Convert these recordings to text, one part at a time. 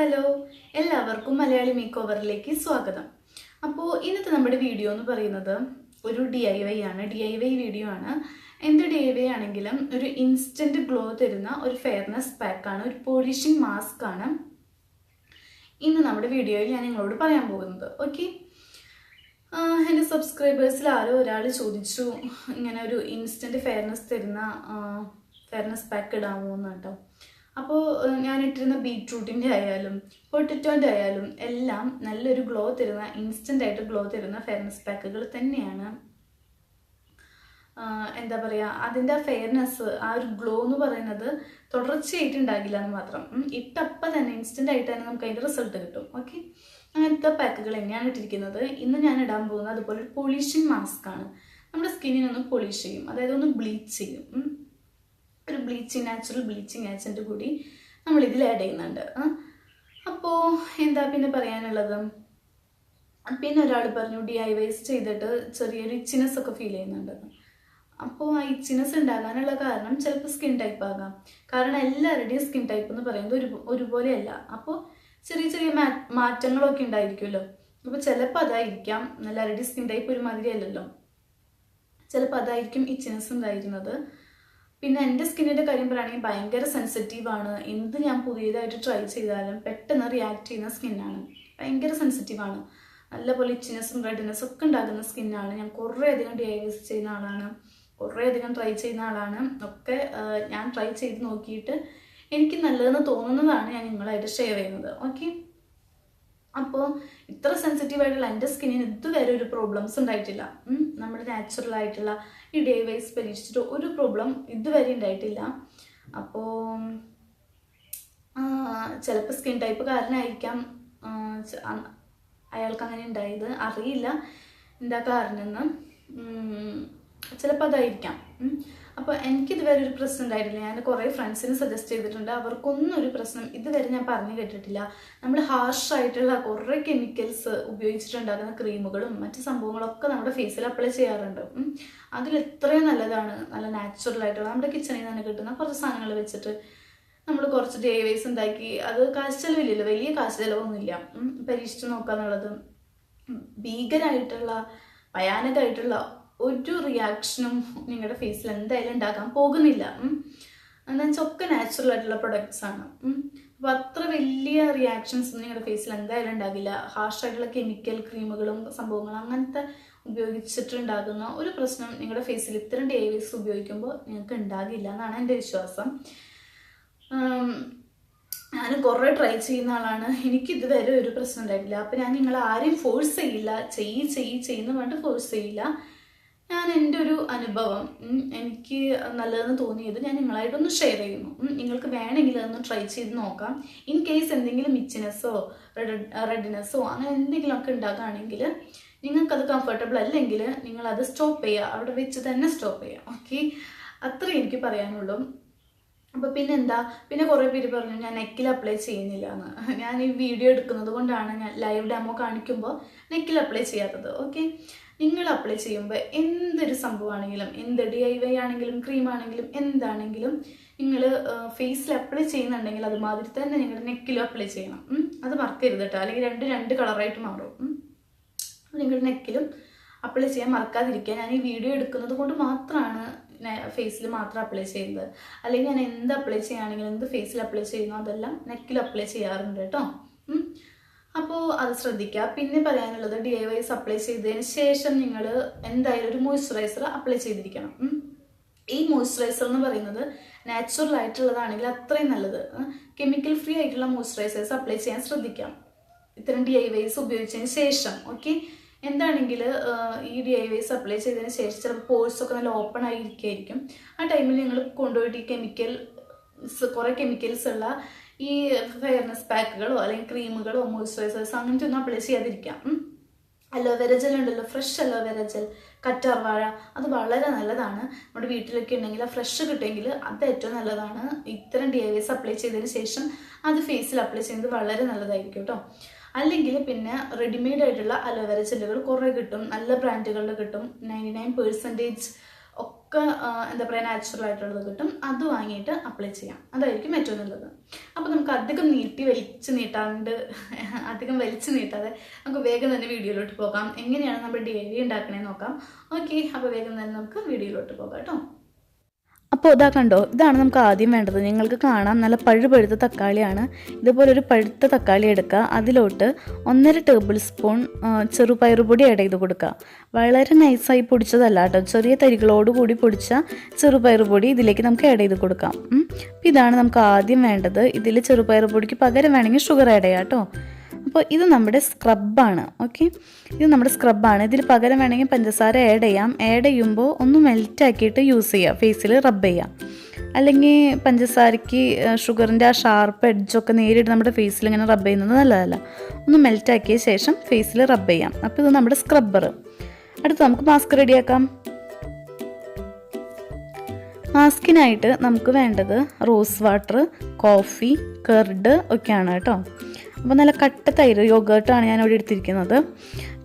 Hello, എല്ലാവർക്കും Malayali make ഓവറിലേക്ക് സ്വാഗതം. അപ്പോൾ ഇന്നത്തെ നമ്മുടെ വീഡിയോ എന്ന് പറയുന്നത് ഒരു DIY ആണ്. DIY വീഡിയോ ആണ്. എന്ത് DIY ആണെങ്കിലും ഒരു ഇൻസ്റ്റൻറ്റ് ഗ്ലോ തരുന്ന ഒരു ഫെയർനെസ് പാക്കാണ്, ഒരു പോളിഷിംഗ് മാസ്ക് ആണ് ഇന്ന് നമ്മുടെ വീഡിയോയിൽ ഞാൻ നിങ്ങളോട് പറയാൻ പോകുന്നത്. ഓക്കെ, എൻ്റെ സബ്സ്ക്രൈബേഴ്സിൽ ആരോ ഒരാൾ ചോദിച്ചു ഇങ്ങനെ ഒരു ഇൻസ്റ്റൻറ്റ് ഫെയർനെസ് തരുന്ന ഫെയർനെസ് പാക്ക് ഇടാമോ എന്ന് കേട്ടോ. അപ്പോൾ ഞാനിട്ടിരുന്ന ബീറ്റ്റൂട്ടിൻ്റെ ആയാലും പൊട്ടറ്റോൻ്റെ ആയാലും എല്ലാം നല്ലൊരു ഗ്ലോ തരുന്ന, ഇൻസ്റ്റൻ്റ് ആയിട്ട് ഗ്ലോ തരുന്ന ഫെയർനെസ് പാക്കുകൾ തന്നെയാണ്. എന്താ പറയുക, അതിൻ്റെ ആ ഫെയർനെസ്, ആ ഒരു ഗ്ലോ എന്ന് പറയുന്നത് തുടർച്ചയായിട്ട് ഉണ്ടാകില്ല എന്ന് മാത്രം. ഇട്ടപ്പം തന്നെ ഇൻസ്റ്റൻ്റ് ആയിട്ട് തന്നെ നമുക്ക് അതിൻ്റെ റിസൾട്ട് കിട്ടും. ഓക്കെ, അങ്ങനത്തെ പാക്കുകൾ തന്നെയാണ് ഇട്ടിരിക്കുന്നത്. ഇന്ന് ഞാൻ ഇടാൻ പോകുന്നത് അതുപോലെ ഒരു പോളിഷിംഗ് മാസ്ക് ആണ്. നമ്മുടെ സ്കിന്നിനൊന്ന് പോളിഷ് ചെയ്യും, അതായത് ഒന്ന് ബ്ലീച്ച് ചെയ്യും. ഒരു നാച്ചുറൽ ബ്ലീച്ചിങ് ഏജൻറ്റ് കൂടി നമ്മൾ ഇതിൽ ആഡ് ചെയ്യുന്നുണ്ട്. അപ്പോൾ എന്താ പിന്നെ പറയാനുള്ളത്, പിന്നെ ഒരാൾ പറഞ്ഞു DIYs ചെയ്തിട്ട് ചെറിയൊരു ഇച്ചിനെസ് ഒക്കെ ഫീൽ ചെയ്യുന്നുണ്ടെന്ന്. അപ്പോൾ ആ ഇച്ചിനെസ് ഉണ്ടാകാനുള്ള കാരണം ചിലപ്പോൾ സ്കിൻ ടൈപ്പ് ആകാം. കാരണം എല്ലാവരുടെയും സ്കിൻ ടൈപ്പ് എന്ന് പറയുന്നത് ഒരുപോലെയല്ല. അപ്പോൾ ചെറിയ ചെറിയ മാറ്റങ്ങളൊക്കെ ഉണ്ടായിരിക്കുമല്ലോ. അപ്പോൾ ചിലപ്പോൾ അതായിരിക്കാം, എല്ലാവരുടെയും സ്കിൻ ടൈപ്പ് ഒരുമാതിരി അല്ലല്ലോ. ചിലപ്പോൾ അതായിരിക്കും ഇച്ചിനെസ് ഉണ്ടായിരുന്നത്. പിന്നെ എൻ്റെ സ്കിന്നിൻ്റെ കാര്യം പറയുകയാണെങ്കിൽ ഭയങ്കര സെൻസിറ്റീവാണ്. എന്ത് ഞാൻ പുതിയതായിട്ട് ട്രൈ ചെയ്താലും പെട്ടെന്ന് റിയാക്ട് ചെയ്യുന്ന സ്കിന്നാണ്. ഭയങ്കര സെൻസിറ്റീവാണ്. നല്ലപോലെ ഇച്ചിനെസ്സും റെഡ്നെസ്സും ഒക്കെ ഉണ്ടാകുന്ന സ്കിന്നാണ്. ഞാൻ കുറേയധികം DIYs ചെയ്യുന്ന ആളാണ്, കുറേയധികം ട്രൈ ചെയ്യുന്ന ആളാണ്. ഒക്കെ ഞാൻ ട്രൈ ചെയ്ത് നോക്കിയിട്ട് എനിക്ക് നല്ലതെന്ന് തോന്നുന്നതാണ് ഞാൻ നിങ്ങളായിട്ട് ഷെയർ ചെയ്യുന്നത്. ഓക്കെ, അപ്പോൾ ഇത്ര സെൻസിറ്റീവായിട്ടുള്ള എൻ്റെ സ്കിന്നിന് ഇതുവരെ ഒരു പ്രോബ്ലംസ് ഉണ്ടായിട്ടില്ല. നമ്മുടെ നാച്ചുറൽ ആയിട്ടുള്ള ഈ DIYs പരീക്ഷിച്ചിട്ട് ഒരു പ്രോബ്ലം ഇതുവരെ ഉണ്ടായിട്ടില്ല. അപ്പോൾ ചിലപ്പോൾ സ്കിൻ ടൈപ്പ് കാരണമായിരിക്കാം അയാൾക്ക് അങ്ങനെ ഉണ്ടായത്, അറിയില്ല എന്താ കാരണമെന്ന്. ചിലപ്പോൾ അതായിരിക്കാം. അപ്പോൾ എനിക്കിതുവരെ ഒരു പ്രശ്നം ഉണ്ടായിട്ടില്ല. ഞാൻ കുറേ ഫ്രണ്ട്സിന് സജസ്റ്റ് ചെയ്തിട്ടുണ്ട്, അവർക്കൊന്നും ഒരു പ്രശ്നം ഇതുവരെ ഞാൻ പറഞ്ഞു കേട്ടിട്ടില്ല. നമ്മൾ ഹാർഷായിട്ടുള്ള കുറേ കെമിക്കൽസ് ഉപയോഗിച്ചിട്ടുണ്ടാകുന്ന ക്രീമുകളും മറ്റു സംഭവങ്ങളൊക്കെ നമ്മുടെ ഫേസിൽ അപ്ലൈ ചെയ്യാറുണ്ട്. അതിൽ എത്രയും നല്ലതാണ് നല്ല നാച്ചുറൽ ആയിട്ടുള്ള നമ്മുടെ കിച്ചണിൽ തന്നെ കിട്ടുന്ന കുറച്ച് സാധനങ്ങൾ വെച്ചിട്ട് നമ്മൾ കുറച്ച് DIYs ഉണ്ടാക്കി, അത് കാശ് ചിലവില്ലല്ലോ, വലിയ കാശ് ചിലവൊന്നുമില്ല. പരീക്ഷിച്ച് നോക്കാന്നുള്ളത് ഭീകരമായിട്ടുള്ള ഭയാനകമായിട്ടുള്ള ഒരു റിയാക്ഷനും നിങ്ങളുടെ ഫേസിൽ എന്തായാലും ഉണ്ടാക്കാൻ പോകുന്നില്ല. എന്താണെന്ന് വെച്ചാൽ ഒക്കെ നാച്ചുറൽ ആയിട്ടുള്ള പ്രൊഡക്ട്സ് ആണ്. അപ്പോൾ അത്ര വലിയ റിയാക്ഷൻസ് ഒന്നും നിങ്ങളുടെ ഫേസിൽ എന്തായാലും ഉണ്ടാകില്ല. ഹാർഷായിട്ടുള്ള കെമിക്കൽ ക്രീമുകളും സംഭവങ്ങളും അങ്ങനത്തെ ഉപയോഗിച്ചിട്ടുണ്ടാകുന്ന ഒരു പ്രശ്നം നിങ്ങളുടെ ഫേസിൽ ഇത്തരം DIYs ഉപയോഗിക്കുമ്പോൾ നിങ്ങൾക്ക് ഉണ്ടാകില്ല എന്നാണ് എൻ്റെ വിശ്വാസം. ഞാൻ കുറേ ട്രൈ ചെയ്യുന്ന ആളാണ്, എനിക്കിതുവരെ ഒരു പ്രശ്നം ഉണ്ടായിട്ടില്ല. അപ്പം ഞാൻ നിങ്ങളെ ആരെയും ഫോഴ്സ് ചെയ്യില്ല, ചെയ്യുന്ന വേണ്ടി ഫോഴ്സ് ചെയ്യില്ല. ഞാൻ എൻ്റെ ഒരു അനുഭവം, എനിക്ക് നല്ലതെന്ന് തോന്നിയത് ഞാൻ നിങ്ങളായിട്ടൊന്ന് ഷെയർ ചെയ്യുന്നു. നിങ്ങൾക്ക് വേണമെങ്കിൽ അതൊന്ന് ട്രൈ ചെയ്ത് നോക്കാം. ഇൻ കേസ് എന്തെങ്കിലും ഇച്ചിനെസ്സോ റെഡ്നെസ്സോ അങ്ങനെ എന്തെങ്കിലുമൊക്കെ ഉണ്ടാകുകയാണെങ്കിൽ നിങ്ങൾക്കത് കംഫർട്ടബിൾ അല്ലെങ്കിൽ നിങ്ങളത് സ്റ്റോപ്പ് ചെയ്യുക, അവിടെ വെച്ച് തന്നെ സ്റ്റോപ്പ് ചെയ്യുക. ഓക്കെ, അത്രയും എനിക്ക് പറയാനുള്ളൂ. അപ്പോൾ പിന്നെ കുറേ പേര് പറഞ്ഞു ഞാൻ നെക്കിൽ അപ്ലൈ ചെയ്യുന്നില്ല എന്ന്. ഞാൻ ഈ വീഡിയോ എടുക്കുന്നത് കൊണ്ടാണ് ഞാൻ ലൈവ് ഡെമോ കാണിക്കുമ്പോൾ നെക്കിൽ അപ്ലൈ ചെയ്യാത്തത്. ഓക്കെ, നിങ്ങൾ അപ്ലൈ ചെയ്യുമ്പോൾ എന്തൊരു സംഭവമാണെങ്കിലും, എന്ത് DIY ആണെങ്കിലും ക്രീമാണെങ്കിലും എന്താണെങ്കിലും നിങ്ങൾ ഫേസിൽ അപ്ലൈ ചെയ്യുന്നുണ്ടെങ്കിൽ അതുമാതിരി തന്നെ നിങ്ങളുടെ നെക്കിലും അപ്ലൈ ചെയ്യണം. അത് മറക്കരുത് കേട്ടോ, അല്ലെങ്കിൽ രണ്ട് കളറായിട്ട് മാറും. നിങ്ങളുടെ നെക്കിലും അപ്ലൈ ചെയ്യാൻ മറക്കാതിരിക്കുക. ഞാൻ ഈ വീഡിയോ എടുക്കുന്നത് കൊണ്ട് മാത്രമാണ് ഫേസിൽ മാത്രം അപ്ലൈ ചെയ്യുന്നത്. അല്ലെങ്കിൽ ഞാൻ എന്ത് അപ്ലൈ ചെയ്യുകയാണെങ്കിലും, എന്ത് ഫേസിൽ അപ്ലൈ ചെയ്യുന്നോ അതെല്ലാം നെക്കിൽ അപ്ലൈ ചെയ്യാറുണ്ട് കേട്ടോ. അപ്പോൾ അത് ശ്രദ്ധിക്കുക. പിന്നെ പറയാനുള്ളത്, DIYs അപ്ലൈ ചെയ്തതിന് ശേഷം നിങ്ങൾ എന്തായാലും ഒരു മോയ്സ്ചറൈസർ അപ്ലൈ ചെയ്തിരിക്കണം. ഈ മോയ്സ്ചറൈസർ എന്ന് പറയുന്നത് നാച്ചുറൽ ആയിട്ടുള്ളതാണെങ്കിൽ അത്രയും നല്ലത്. കെമിക്കൽ ഫ്രീ ആയിട്ടുള്ള മോയ്സ്ചറൈസേഴ്സ് അപ്ലൈ ചെയ്യാൻ ശ്രദ്ധിക്കാം ഇത്തരം DIYs ഉപയോഗിച്ചതിന് ശേഷം. ഓക്കെ, എന്താണെങ്കിൽ ഈ DIYs അപ്ലൈ ചെയ്തതിന് ശേഷം ചിലപ്പോൾ പോഴ്സൊക്കെ നല്ല ഓപ്പൺ ആയിരിക്കും. ആ ടൈമിൽ നിങ്ങൾ കൊണ്ടുപോയിട്ട് ഈ കുറേ കെമിക്കൽസ് ഉള്ള ഈ ഫെയർനെസ് പാക്കുകളോ അല്ലെങ്കിൽ ക്രീമുകളോ മോയ്സ്ചറൈസേഴ്സ് അങ്ങനത്തെ ഒന്നും അപ്ലൈ ചെയ്യാതിരിക്കാം. അലോവേര ജെൽ ഉണ്ടല്ലോ, ഫ്രഷ് അലോവേര ജെൽ, കറ്റാർവാഴ, അത് വളരെ നല്ലതാണ്. നമ്മുടെ വീട്ടിലൊക്കെ ഉണ്ടെങ്കിൽ ആ ഫ്രഷ് കിട്ടുമെങ്കിൽ അത് ഏറ്റവും നല്ലതാണ്. ഇത്തരം DIYs അപ്ലൈ ചെയ്തതിന് ശേഷം അത് ഫേസിൽ അപ്ലൈ ചെയ്യുന്നത് വളരെ നല്ലതായിരിക്കും കേട്ടോ. അല്ലെങ്കിൽ പിന്നെ റെഡിമെയ്ഡ് ആയിട്ടുള്ള അലോവേര ജെല്ലുകൾ കുറേ കിട്ടും, നല്ല ബ്രാൻഡുകളിൽ കിട്ടും. 99% എന്താ പറയുക നാച്ചുറൽ ആയിട്ടുള്ളത് കിട്ടും. അത് വാങ്ങിയിട്ട് അപ്ലൈ ചെയ്യാം. അതായിരിക്കും ഏറ്റവും നല്ലത്. അപ്പോൾ നമുക്ക് അധികം അധികം വലിച്ചു നീട്ടാതെ നമുക്ക് വേഗം തന്നെ വീഡിയോയിലോട്ട് പോകാം. എങ്ങനെയാണ് നമ്മൾ DIY ഉണ്ടാക്കണേ നോക്കാം. ഓക്കെ, അപ്പോൾ വേഗം തന്നെ നമുക്ക് വീഡിയോയിലോട്ട് പോകാം കേട്ടോ. അപ്പോൾ ഇതാ കണ്ടോ, ഇതാണ് നമുക്ക് ആദ്യം വേണ്ടത്. നിങ്ങൾക്ക് കാണാം നല്ല പഴുപഴുത്ത തക്കാളിയാണ്. ഇതുപോലൊരു പഴുത്ത തക്കാളി എടുക്കുക. അതിലോട്ട് 1.5 ടേബിൾ സ്പൂൺ ചെറുപയറുപൊടി ആഡ് ചെയ്ത് കൊടുക്കുക. വളരെ നൈസായി പൊടിച്ചതല്ല കേട്ടോ, ചെറിയ തരികളോടുകൂടി പൊടിച്ച ചെറുപയറുപൊടി ഇതിലേക്ക് നമുക്ക് ആഡ് ചെയ്ത് കൊടുക്കാം. ഇതാണ് നമുക്ക് ആദ്യം വേണ്ടത്. ഇതിൽ ചെറുപയറുപൊടിക്ക് പകരം വേണമെങ്കിൽ ഷുഗർ ആഡ് ചെയ്യാം കേട്ടോ. അപ്പോൾ ഇത് നമ്മുടെ സ്ക്രബാണ്. ഓക്കെ, ഇത് നമ്മുടെ സ്ക്രബാണ്. ഇതിൽ പകരം വേണമെങ്കിൽ പഞ്ചസാര ആഡ് ചെയ്യാം. ആഡ് ചെയ്യുമ്പോൾ ഒന്ന് മെൽറ്റാക്കിയിട്ട് യൂസ് ചെയ്യുക, ഫേസിൽ റബ്ബ് ചെയ്യാം. അല്ലെങ്കിൽ പഞ്ചസാരയ്ക്ക് ഷുഗറിൻ്റെ ആ ഷാർപ്പ് എഡ്ജൊക്കെ നേരിട്ട് നമ്മുടെ ഫേസിൽ ഇങ്ങനെ റബ്ബ് ചെയ്യുന്നത് നല്ലതല്ല. ഒന്ന് മെൽറ്റാക്കിയ ശേഷം ഫേസിൽ റബ്ബ് ചെയ്യാം. അപ്പോൾ ഇത് നമ്മുടെ സ്ക്രബ്ബർ. അടുത്ത് നമുക്ക് മാസ്ക് റെഡിയാക്കാം. മാസ്കിനായിട്ട് നമുക്ക് വേണ്ടത് റോസ് വാട്ടർ, കോഫി, കർഡ് ഒക്കെയാണ് കേട്ടോ. അപ്പോൾ നല്ല കട്ട തൈര് യോഗേർട്ടാണ് ഞാൻ ഇവിടെ എടുത്തിരിക്കുന്നത്.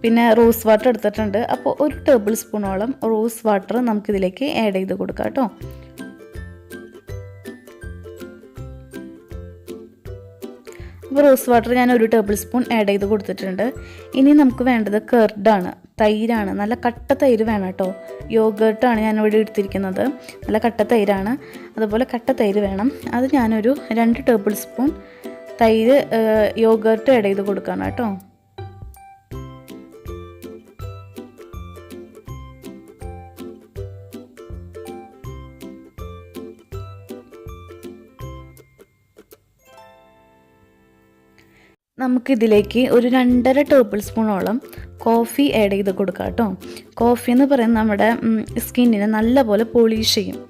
പിന്നെ റോസ് വാട്ടർ എടുത്തിട്ടുണ്ട്. അപ്പോൾ 1 ടേബിൾ സ്പൂണോളം റോസ് വാട്ടർ നമുക്കിതിലേക്ക് ആഡ് ചെയ്ത് കൊടുക്കാം കേട്ടോ. അപ്പോൾ റോസ് വാട്ടർ ഞാൻ 1 ടേബിൾ സ്പൂൺ ആഡ് ചെയ്ത് കൊടുത്തിട്ടുണ്ട്. ഇനി നമുക്ക് വേണ്ടത് കർഡാണ്, തൈരാണ്. നല്ല കട്ട തൈര് വേണം കേട്ടോ. യോഗേർട്ടാണ് ഞാനിവിടെ എടുത്തിരിക്കുന്നത്. നല്ല കട്ട തൈരാണ്, അതുപോലെ കട്ട തൈര് വേണം. അത് ഞാനൊരു 2 ടേബിൾ സ്പൂൺ തൈര് യോഗേർട്ട് ആഡ് ചെയ്ത് കൊടുക്കണം കേട്ടോ. നമുക്കിതിലേക്ക് ഒരു 2.5 ടേബിൾ സ്പൂണോളം കോഫി ആഡ് ചെയ്ത് കൊടുക്കാം കേട്ടോ. കോഫി എന്ന് പറയുന്നത് നമ്മുടെ സ്കിന്നിനെ നല്ലപോലെ പോളിഷ് ചെയ്യും.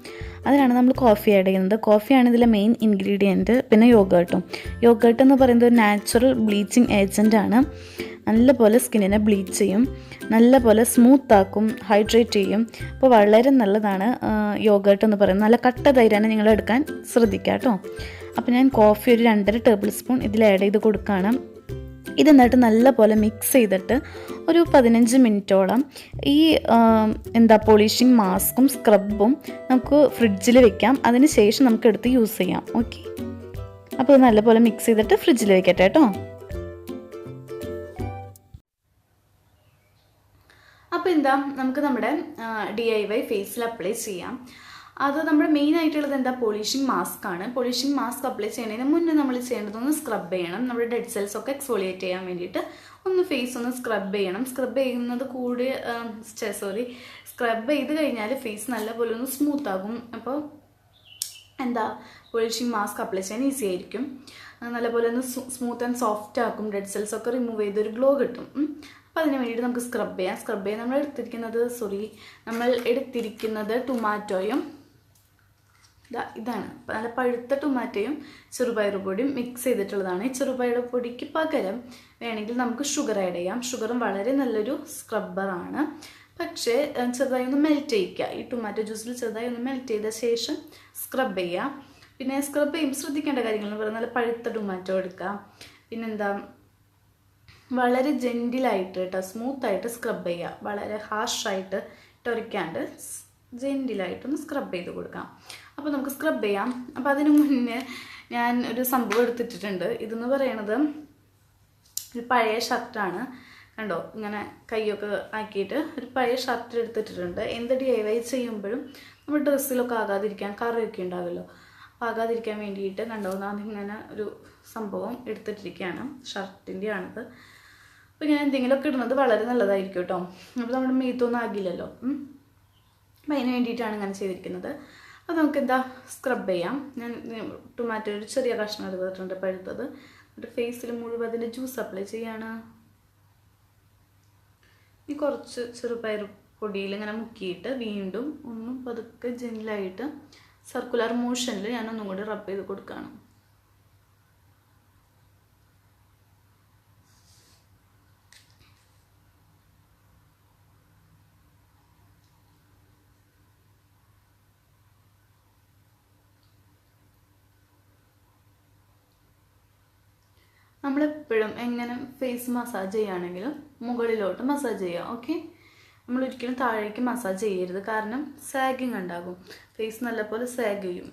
അതിനാണ് നമ്മൾ കോഫി ആഡ് ചെയ്യുന്നത്. കോഫിയാണ് ഇതിലെ മെയിൻ ഇൻഗ്രീഡിയൻറ്റ്. പിന്നെ യോഗേർട്ട് എന്ന് പറയുന്നത് ഒരു നാച്ചുറൽ ബ്ലീച്ചിങ് ഏജൻറ്റാണ്. നല്ലപോലെ സ്കിന്നിനെ ബ്ലീച്ച് ചെയ്യും, നല്ലപോലെ സ്മൂത്താക്കും, ഹൈഡ്രേറ്റ് ചെയ്യും. അപ്പോൾ വളരെ നല്ലതാണ് യോഗേർട്ട് എന്ന് പറയുന്നത്. നല്ല കട്ട തൈരാണ് നിങ്ങൾ എടുക്കാൻ ശ്രദ്ധിക്കുക കേട്ടോ. അപ്പോൾ ഞാൻ കോഫി ഒരു 2.5 ടേബിൾ സ്പൂൺ ഇതിൽ ആഡ് ചെയ്ത് കൊടുക്കുകയാണ്. ഇതെന്നിട്ട് നല്ലപോലെ മിക്സ് ചെയ്തിട്ട് ഒരു 15 മിനിറ്റോളം ഈ പോളിഷിങ് മാസ്കും സ്ക്രബും നമുക്ക് ഫ്രിഡ്ജിൽ വെക്കാം. അതിന് ശേഷം നമുക്ക് എടുത്ത് യൂസ് ചെയ്യാം. ഓക്കെ, അപ്പോൾ ഇത് നല്ലപോലെ മിക്സ് ചെയ്തിട്ട് ഫ്രിഡ്ജിൽ വെക്കട്ടെ കേട്ടോ. അപ്പോൾ നമുക്ക് നമ്മുടെ DIY ഫേസിൽ അപ്ലൈ ചെയ്യാം. അത് നമ്മുടെ മെയിൻ ആയിട്ടുള്ളത് പോളിഷിംഗ് മാസ്ക് ആണ്. പോളിഷിംഗ് മാസ്ക് അപ്ലൈ ചെയ്യുന്നതിന് മുന്നേ നമ്മൾ ചെയ്യേണ്ടതൊന്ന് സ്ക്രബ് ചെയ്യണം. നമ്മുടെ ഡെഡ് സെൽസ് ഒക്കെ എക്സ്ഫോളിയേറ്റ് ചെയ്യാൻ വേണ്ടിയിട്ട് ഫേസ് ഒന്ന് സ്ക്രബ് ചെയ്യണം. സ്ക്രബ് ചെയ്ത് കഴിഞ്ഞാൽ ഫേസ് നല്ലപോലെ ഒന്ന് സ്മൂത്ത് ആകും. അപ്പോൾ പോളിഷിംഗ് മാസ്ക് അപ്ലൈ ചെയ്യാൻ ഈസി ആയിരിക്കും. നല്ലപോലെ ഒന്ന് സ്മൂത്ത് ആൻഡ് സോഫ്റ്റ് ആക്കും. ഡെഡ് സെൽസ് ഒക്കെ റിമൂവ് ചെയ്തൊരു ഗ്ലോ കിട്ടും. അപ്പോൾ അതിന് വേണ്ടിയിട്ട് നമുക്ക് സ്ക്രബ് ചെയ്യാൻ നമ്മൾ എടുത്തിരിക്കുന്നത് ടൊമാറ്റോയും ഇതാണ് നല്ല പഴുത്ത ടൊമാറ്റോയും ചെറുപയറുപൊടിയും മിക്സ് ചെയ്തിട്ടുള്ളതാണ്. ഈ ചെറുപയറുപൊടിക്ക് പകരം വേണമെങ്കിൽ നമുക്ക് ഷുഗർ ആഡ് ചെയ്യാം. ഷുഗറും വളരെ നല്ലൊരു സ്ക്രബ്ബറാണ്. പക്ഷേ ചെറുതായി ഒന്ന് മെൽറ്റ് ചെയ്യിക്കുക. ഈ ടൊമാറ്റോ ജ്യൂസിൽ ചെറുതായി ഒന്ന് മെൽറ്റ് ചെയ്ത ശേഷം സ്ക്രബ് ചെയ്യുക. പിന്നെ സ്ക്രബ് ചെയ്യുമ്പോൾ ശ്രദ്ധിക്കേണ്ട കാര്യങ്ങൾ എന്ന് പറയുന്നത് നല്ല പഴുത്ത ടൊമാറ്റോ എടുക്കുക. പിന്നെന്താ, വളരെ ജെൻറ്റിലായിട്ട് കേട്ടോ, സ്മൂത്തായിട്ട് സ്ക്രബ് ചെയ്യുക. വളരെ ഹാർഷായിട്ട് ടൊറിക്കാണ്ട് ജെൻറ്റിലായിട്ടൊന്ന് സ്ക്രബ് ചെയ്ത് കൊടുക്കാം. അപ്പോൾ നമുക്ക് സ്ക്രബ് ചെയ്യാം. അപ്പോൾ അതിന് മുന്നേ ഞാൻ ഒരു സംഭവം എടുത്തിട്ടുണ്ട്. ഇതെന്ന് പറയണത് ഒരു പഴയ ഷർട്ടാണ്. കണ്ടോ, ഇങ്ങനെ കൈയൊക്കെ ആക്കിയിട്ട് ഒരു പഴയ ഷർട്ട് എടുത്തിട്ടുണ്ട്. എന്ത് DIY ചെയ്യുമ്പോഴും നമ്മുടെ ഡ്രസ്സിലൊക്കെ ആകാതിരിക്കാൻ, കറയൊക്കെ ഉണ്ടാവുമല്ലോ, ആകാതിരിക്കാൻ വേണ്ടിയിട്ട് കണ്ടോ അതിങ്ങനെ ഒരു സംഭവം എടുത്തിട്ടിരിക്കുകയാണ്. ഷർട്ടിൻ്റെ ആണിത്. അപ്പോൾ ഇങ്ങനെ എന്തെങ്കിലുമൊക്കെ ഇടുന്നത് വളരെ നല്ലതായിരിക്കും കേട്ടോ. അപ്പോൾ നമ്മുടെ മേത്തൊന്നും ആകില്ലല്ലോ. അപ്പം അതിന് വേണ്ടിയിട്ടാണ് ഇങ്ങനെ ചെയ്തിരിക്കുന്നത്. അപ്പോൾ നമുക്ക് സ്ക്രബ് ചെയ്യാം. ഞാൻ ടൊമാറ്റോ ഒരു ചെറിയ കഷ്ണം എടുത്തിട്ടുണ്ട് പഴുത്തത്. എന്നിട്ട് ഫേസിൽ മുഴുവൻ അതിൻ്റെ ജ്യൂസ് അപ്ലൈ ചെയ്യാണ്. ഈ കുറച്ച് ചെറുപയർ പൊടിയിൽ ഇങ്ങനെ മുക്കിയിട്ട് വീണ്ടും ഒന്നും പതുക്കെ ജെന്റിലായിട്ട് സർക്കുലർ മോഷനിൽ ഞാനൊന്നും കൂടി റബ്ബ് ചെയ്ത് കൊടുക്കുകയാണ്. നമ്മളെപ്പോഴും എങ്ങനെ ഫേസ് മസാജ് ചെയ്യുകയാണെങ്കിലും മുകളിലോട്ട് മസാജ് ചെയ്യുക. ഓക്കെ, നമ്മൾ ഒരിക്കലും താഴേക്ക് മസാജ് ചെയ്യരുത്, കാരണം സാഗിങ് ഉണ്ടാകും, ഫേസ് നല്ലപോലെ സാഗ് ചെയ്യും.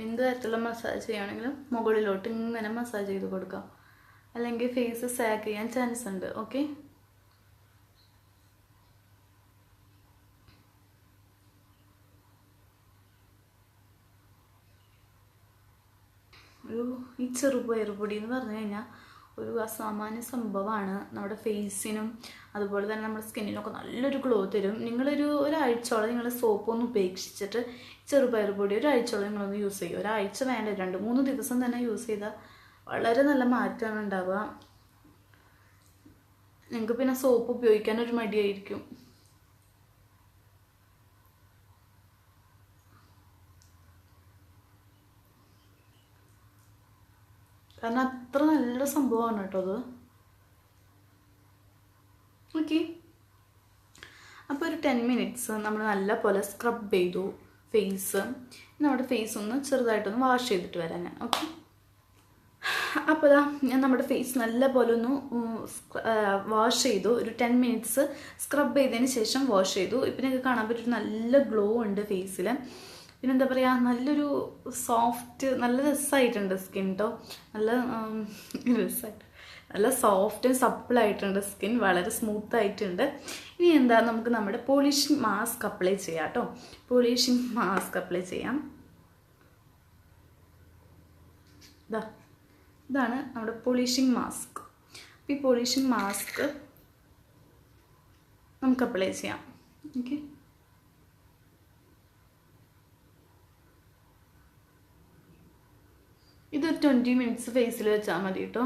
എന്ത് തരത്തിലുള്ള മസാജ് ചെയ്യുകയാണെങ്കിലും മുകളിലോട്ട് ഇങ്ങനെ മസാജ് ചെയ്ത് കൊടുക്കാം, അല്ലെങ്കിൽ ഫേസ് സാഗ് ചെയ്യാൻ ചാൻസ് ഉണ്ട്. ഓക്കെ, ഈ ചെറുപയർ പൊടി എന്ന് പറഞ്ഞു കഴിഞ്ഞാൽ ഒരു അസാമാന്യ സംഭവമാണ്. നമ്മുടെ ഫേസിനും അതുപോലെ തന്നെ നമ്മുടെ സ്കിന്നിനൊക്കെ നല്ലൊരു ഗ്ലോ തരും. ഒരാഴ്ചയോളം നിങ്ങൾ സോപ്പൊന്നും ഉപേക്ഷിച്ചിട്ട് ചെറുപയർ പൊടി ഒരാഴ്ചയോളം നിങ്ങളൊന്ന് യൂസ് ചെയ്യുക. ഒരാഴ്ച വേണ്ട, 2-3 ദിവസം തന്നെ യൂസ് ചെയ്താൽ വളരെ നല്ല മാറ്റമാണ് ഉണ്ടാവുക. നിങ്ങൾക്ക് പിന്നെ സോപ്പ് ഉപയോഗിക്കാനൊരു മടിയായിരിക്കും. കാരണം അത്ര നല്ല സംഭവമാണ് കേട്ടോ അത്. ഓക്കെ, അപ്പോൾ ഒരു 10 മിനിറ്റ്സ് നമ്മൾ നല്ല പോലെ സ്ക്രബ് ചെയ്തു ഫേസ്. നമ്മുടെ ഫേസ് ഒന്ന് ചെറുതായിട്ടൊന്ന് വാഷ് ചെയ്തിട്ട് വരാം ഞാൻ. ഓക്കെ, അപ്പോൾ ഞാൻ നമ്മുടെ ഫേസ് നല്ല പോലെ ഒന്ന് വാഷ് ചെയ്തു. ഒരു 10 മിനിറ്റ്സ് സ്ക്രബ് ചെയ്തതിന് ശേഷം വാഷ് ചെയ്തു. ഇപ്പം നിങ്ങൾക്ക് കാണാൻ പറ്റും നല്ല ഗ്ലോ ഉണ്ട് ഫേസിൽ. പിന്നെ എന്താ പറയുക, നല്ലൊരു സോഫ്റ്റ്, നല്ല രസമായിട്ടുണ്ട് സ്കിൻ കേട്ടോ. നല്ല രസമായിട്ട്, നല്ല സോഫ്റ്റ് ആൻഡ് സപ്പിളായിട്ടുണ്ട് സ്കിൻ, വളരെ സ്മൂത്ത് ആയിട്ടുണ്ട്. ഇനി എന്താ, നമുക്ക് നമ്മുടെ പോളിഷിംഗ് മാസ്ക് അപ്ലൈ ചെയ്യാം കേട്ടോ. പോളിഷിംഗ് മാസ്ക് അപ്ലൈ ചെയ്യാം. ഇതാണ് നമ്മുടെ പോളിഷിംഗ് മാസ്ക്. ഈ പോളിഷിംഗ് മാസ്ക് നമുക്ക് അപ്ലൈ ചെയ്യാം. ഓക്കെ, ഇത് 20 മിനിറ്റ്സ് ഫേസിൽ വെച്ചാൽ മതി കേട്ടോ.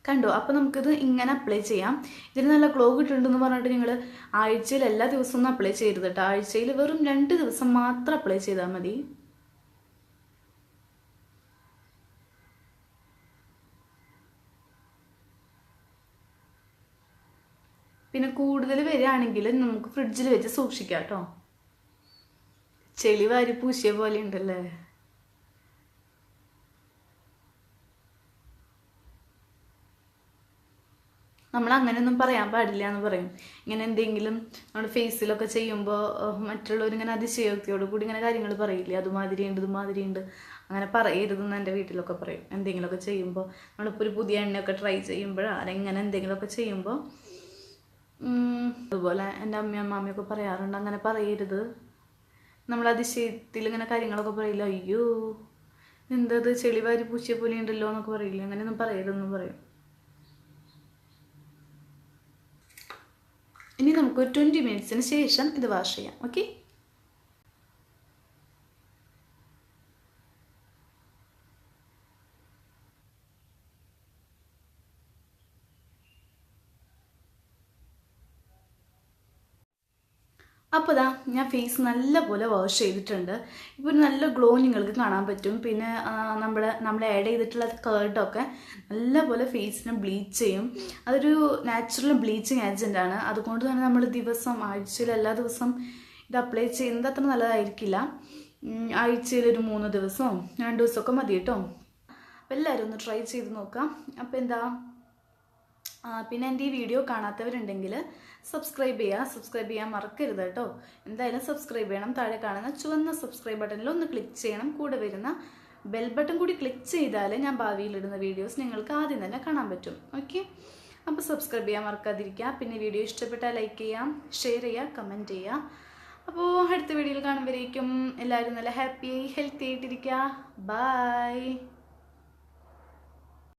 കണ്ടോ, അപ്പോൾ നമുക്കിത് ഇങ്ങനെ അപ്ലൈ ചെയ്യാം. ഇതിന് നല്ല ഗ്ലോ കിട്ടുന്നുണ്ടെന്ന് പറഞ്ഞിട്ട് നിങ്ങൾ ആഴ്ചയിൽ എല്ലാ ദിവസവും ഒന്നും അപ്ലൈ ചെയ്യരുത് കേട്ടോ. ആഴ്ചയിൽ വെറും 2 ദിവസം മാത്രം അപ്ലൈ ചെയ്താൽ മതി. പിന്നെ കൂടുതൽ വരികയാണെങ്കിൽ നമുക്ക് ഫ്രിഡ്ജിൽ വെച്ച് സൂക്ഷിക്കാം കേട്ടോ. ചെളി വാരി പൂശിയ പോലെ ഉണ്ടല്ലേ. നമ്മൾ അങ്ങനെയൊന്നും പറയാൻ പാടില്ല എന്ന് പറയും. ഇങ്ങനെ എന്തെങ്കിലും നമ്മുടെ ഫേസിലൊക്കെ ചെയ്യുമ്പോൾ മറ്റുള്ളവരിങ്ങനെ അതിശയോക്തിയോട് കൂടി ഇങ്ങനെ കാര്യങ്ങൾ പറയില്ലേ, അതുമാതിരി ഉണ്ട് ഇതുമാതിരി ഉണ്ട്, അങ്ങനെ പറയരുതെന്ന് എൻ്റെ വീട്ടിലൊക്കെ പറയും. എന്തെങ്കിലുമൊക്കെ ചെയ്യുമ്പോൾ നമ്മളിപ്പോൾ ഒരു പുതിയ എണ്ണയൊക്കെ ട്രൈ ചെയ്യുമ്പോൾ ആരെങ്ങനെ എന്തെങ്കിലുമൊക്കെ ചെയ്യുമ്പോൾ അതുപോലെ എൻ്റെ അമ്മയും അമ്മാമ്മയൊക്കെ പറയാറുണ്ട്, അങ്ങനെ പറയരുത്. നമ്മൾ അതിശയത്തിൽ ഇങ്ങനെ കാര്യങ്ങളൊക്കെ പറയില്ല, അയ്യോ എന്തത് ചെളി വാരി പൂശിയ പോലെ ഉണ്ടല്ലോ എന്നൊക്കെ പറയില്ല, അങ്ങനെയൊന്നും പറയരുതെന്ന് പറയും. ഇനി നമുക്ക് 20 മിനിറ്റ്സിന് ശേഷം ഇത് വാഷ് ചെയ്യാം. ഓക്കെ, അപ്പോൾ ഇതാ ഞാൻ ഫേസ് നല്ലപോലെ വാഷ് ചെയ്തിട്ടുണ്ട്. ഇപ്പോൾ ഒരു നല്ല ഗ്ലോ നിങ്ങൾക്ക് കാണാൻ പറ്റും. പിന്നെ നമ്മൾ ആഡ് ചെയ്തിട്ടുള്ള കേർഡൊക്കെ നല്ലപോലെ ഫേസിനെ ബ്ലീച്ച് ചെയ്യും. അതൊരു നാച്ചുറൽ ബ്ലീച്ചിങ് ഏജൻ്റാണ്. അതുകൊണ്ട് തന്നെ നമ്മൾ ആഴ്ചയിൽ എല്ലാ ദിവസം ഇത് അപ്ലൈ ചെയ്യുന്നത് അത്ര നല്ലതായിരിക്കില്ല. ആഴ്ചയിൽ ഒരു 3 ദിവസമോ 2 ദിവസമൊക്കെ മതി കേട്ടോ. അപ്പോൾ എല്ലാവരും ഒന്ന് ട്രൈ ചെയ്ത് നോക്കാം. അപ്പോൾ എന്താ, പിന്നെ എൻ്റെ ഈ വീഡിയോ കാണാത്തവരുണ്ടെങ്കിൽ സബ്സ്ക്രൈബ് ചെയ്യാൻ മറക്കരുത് കേട്ടോ. എന്തായാലും സബ്സ്ക്രൈബ് ചെയ്യണം. താഴെ കാണുന്ന ചുവന്ന സബ്സ്ക്രൈബ് ബട്ടണിൽ ഒന്ന് ക്ലിക്ക് ചെയ്യണം. കൂടെ വരുന്ന ബെൽ ബട്ടൺ കൂടി ക്ലിക്ക് ചെയ്താൽ ഞാൻ ഭാവിയിലിടുന്ന വീഡിയോസ് നിങ്ങൾക്ക് ആദ്യം തന്നെ കാണാൻ പറ്റും. ഓക്കെ, അപ്പോൾ സബ്സ്ക്രൈബ് ചെയ്യാൻ മറക്കാതിരിക്കുക. പിന്നെ വീഡിയോ ഇഷ്ടപ്പെട്ടാൽ ലൈക്ക് ചെയ്യാം, ഷെയർ ചെയ്യുക, കമൻറ്റ് ചെയ്യുക. അപ്പോൾ അടുത്ത വീഡിയോയിൽ കാണുമ്പോഴേക്കും എല്ലാവരും നല്ല ഹാപ്പി ഹെൽത്തി ആയിട്ടിരിക്കുക. ബൈ.